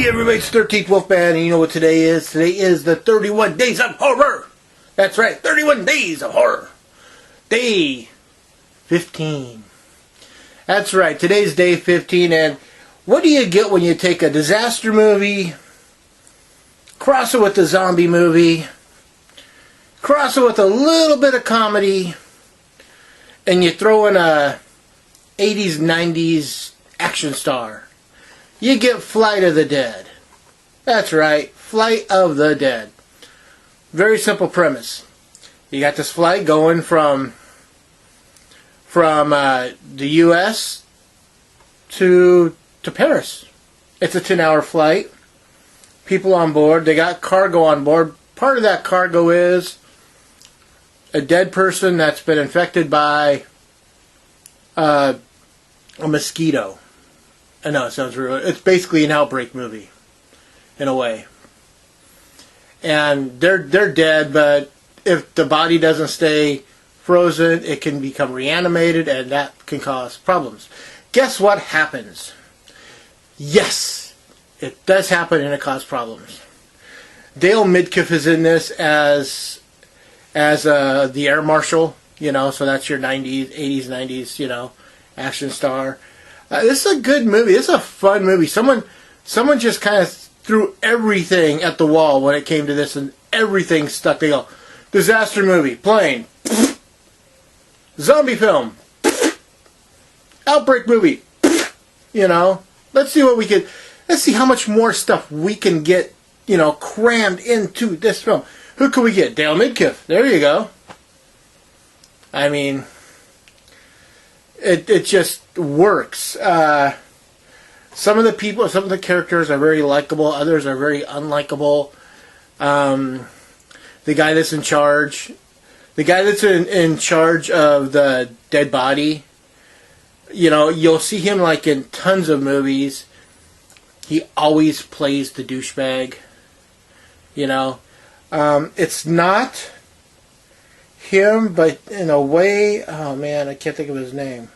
Hey everybody, it's 13th Wolfman, and you know what today is? Today is the 31 Days of Horror! That's right, 31 Days of Horror! Day 15. That's right, today's day 15, and what do you get when you take a disaster movie, cross it with a zombie movie, cross it with a little bit of comedy, and you throw in a 80s, 90s action star? You get Flight of the Dead. That's right, Flight of the Dead. Very simple premise. You got this flight going from the U.S. to Paris. It's a 10-hour flight. People on board. They got cargo on board. Part of that cargo is a dead person that's been infected by a mosquito. I know it sounds real. It's basically an outbreak movie, in a way. And they're dead, but if the body doesn't stay frozen, it can become reanimated, and that can cause problems. Guess what happens? Yes, it does happen, and it causes problems. Dale Midkiff is in this as the air marshal, so that's your 90s, 80s, 90s, action star. This is a good movie. This is a fun movie. Someone just kind of threw everything at the wall when it came to this, and everything stuck. They go, disaster movie, plane, zombie film, outbreak movie. Let's see how much more stuff we can get, crammed into this film. Who can we get? Dale Midkiff. There you go. I mean, it just works. Some of the characters are very likable. Others are very unlikable. The guy that's in charge, in charge of the dead body, you'll see him like in tons of movies. He always plays the douchebag. It's not him, but in a way, oh man, I can't think of his name.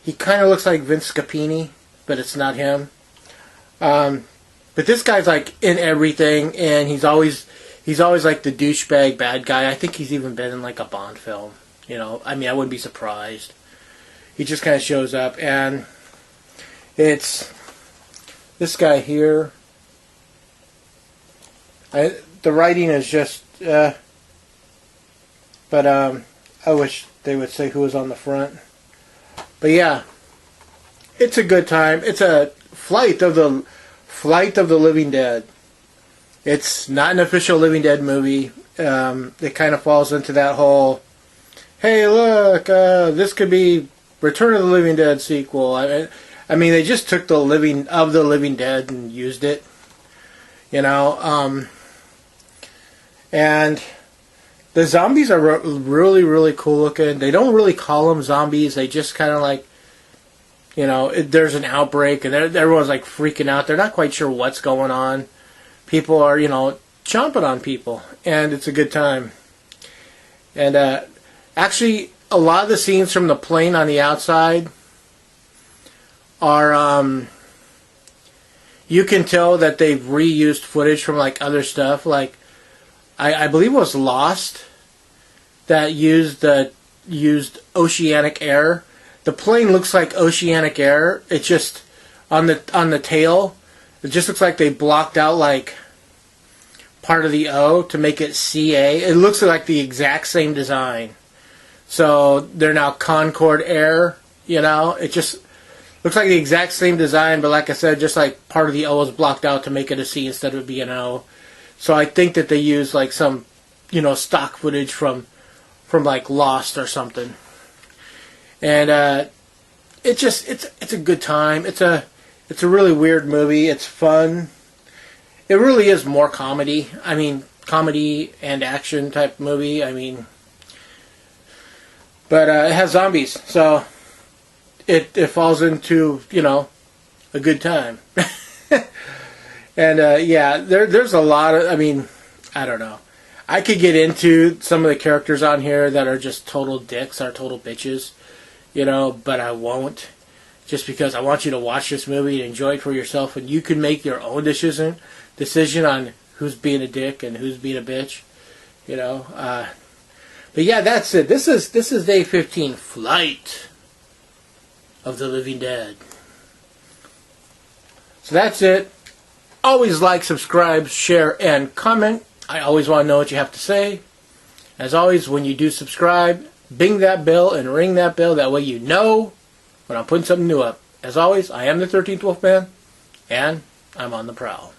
He kind of looks like Vince Scapini, but it's not him. But this guy's like in everything, and he's always like the douchebag bad guy. I think he's even been in like a Bond film. I wouldn't be surprised. He just kind of shows up, and it's this guy here. The writing is just, but I wish they would say who was on the front. But yeah, it's a good time. It's a Flight of the Living Dead. It's not an official Living Dead movie. It kind of falls into that whole, hey, look, this could be Return of the Living Dead sequel. I mean, they just took the Living Dead and used it. And the zombies are really, really cool looking. They don't really call them zombies. They just kind of like, there's an outbreak and everyone's like freaking out. They're not quite sure what's going on. People are, chomping on people. And it's a good time. And actually, a lot of the scenes from the plane on the outside are, you can tell that they've reused footage from like other stuff. Like, I believe it was Lost that used oceanic air. The plane looks like oceanic air. It just on the tail, it just looks like they blocked out like part of the O to make it CA. It looks like the exact same design. So they're now Concorde Air. It just looks like the exact same design, but like I said, just like part of the O is blocked out to make it a C instead of being an O. So I think that they use like some, stock footage from like Lost or something. And it's a good time. It's a really weird movie. It's fun. It really is more comedy. I mean, comedy and action type movie. But it has zombies, so it falls into a good time. And, there's a lot of, I don't know. I could get into some of the characters on here that are just total dicks or total bitches, but I won't. just because I want you to watch this movie and enjoy it for yourself, and you can make your own decision on who's being a dick and who's being a bitch. You know. But yeah, that's it. This is day 15, Flight of the Living Dead. So that's it. Always like, subscribe, share, and comment. I always want to know what you have to say. As always, when you do subscribe, bing that bell and ring that bell. That way you know when I'm putting something new up. As always, I am the 13th Wolfman, and I'm on the prowl.